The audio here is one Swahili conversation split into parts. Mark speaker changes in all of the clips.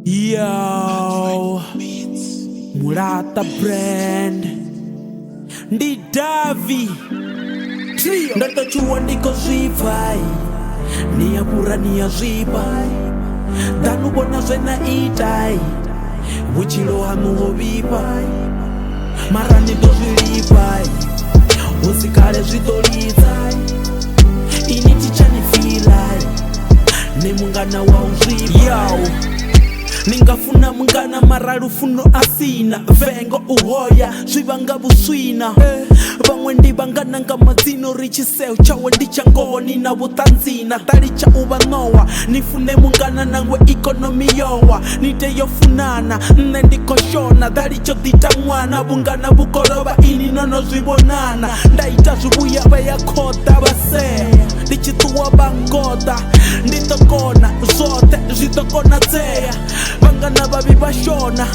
Speaker 1: Yo, Murata brand Ndi Davi Ndatochua ndiko zvivai Niyapura niyazvipai Danubona zvena itai Uchilo hanu hovipai Marani dozvilipai Usikale zvitolizai Ini tichanifilai Nemungana wa uzvipai Yo Ningafuna mungana maralufuno asina Vengo uhoya, zvivanga buswina Vamwe ndibangana nga mazino richiseu Chawe ndichangoho nina butanzina Talicha ubanowa, nifune mungana nangwe ekonomi yowa Niteyofunana, nendikoshona Talicho dita mwana, bungana bukoroba ini nono zvibonana Ndaita zhubuya baya kota base Ndichituwa bangoda, nditokona zote, zitokona zeya Vangana babi bashona,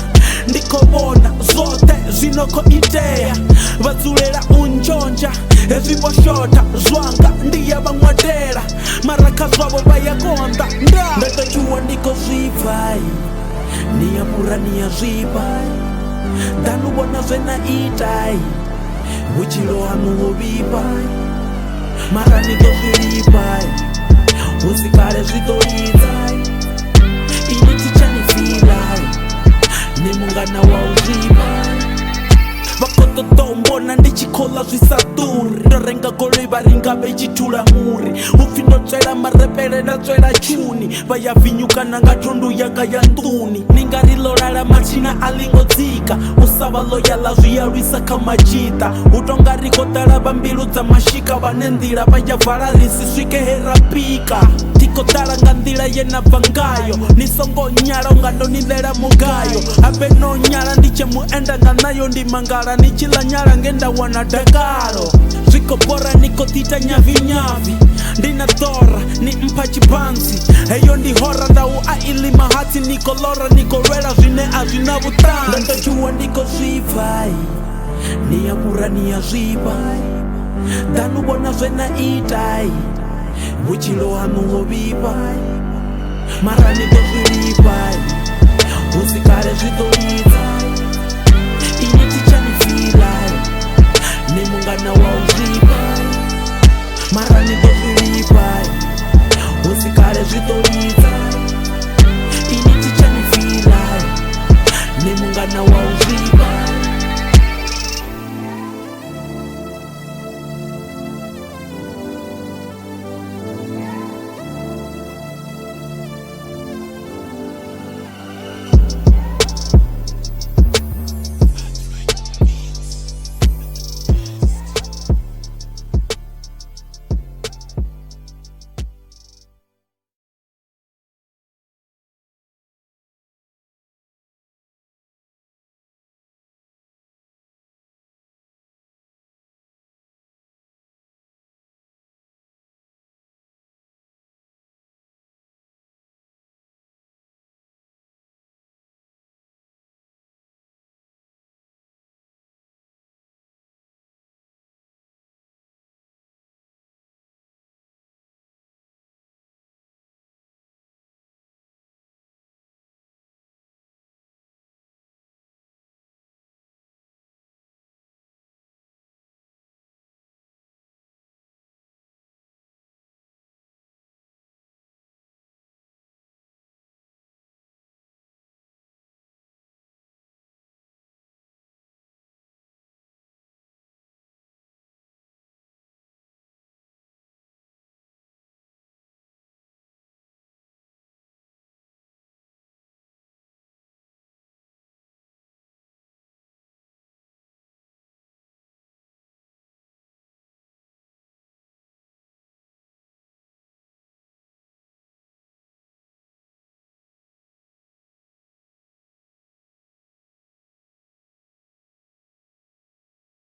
Speaker 1: ndikobona zote, zinoko ideya Vazulela unjonja, eziboshota, zwanga, ndiya bangwadela Maraka zwabo bayakonda, ndatochua ndiko zvivai Niyapura niyazvipai Danubona zvena itai Uchilo hanu hovipai Marani dozvilipai Usikale zvitolizai Ini tichanifilai Nemungana wa uzvipai Vakototombona ndichikola zvisaduri Ndorenga goloi varinga vechitula muri Upfi ndotswela marepere ndatswela chuni Vayavinyukana nga thundu yanga ya nduni Ningarilolala machina alingodzika Usava loyala zviyalwisa kamachita Utongarikotala vambilu dza mashika Vanendila vayavala risi swike herapika Tikotala nga ndila yenabva ngayo Nisongonyala ungandonilela mugayo Ape nonyala ndiche muenda nga nayo ndimangala Nichila nyala ngenda wana dakaro Zwiko bora niko tita nyavi nyavi Ndina dora ni mpa chibanzi Heyo ndi hora ndau ailima hati niko lora Niko rwela zvine azvina butanzi Ndatochua ndiko zvivai Niyapura niyazvipai Danubona zvena itai Uchilo hanu hovipai Marani dozvilipai Usikale zvitolizai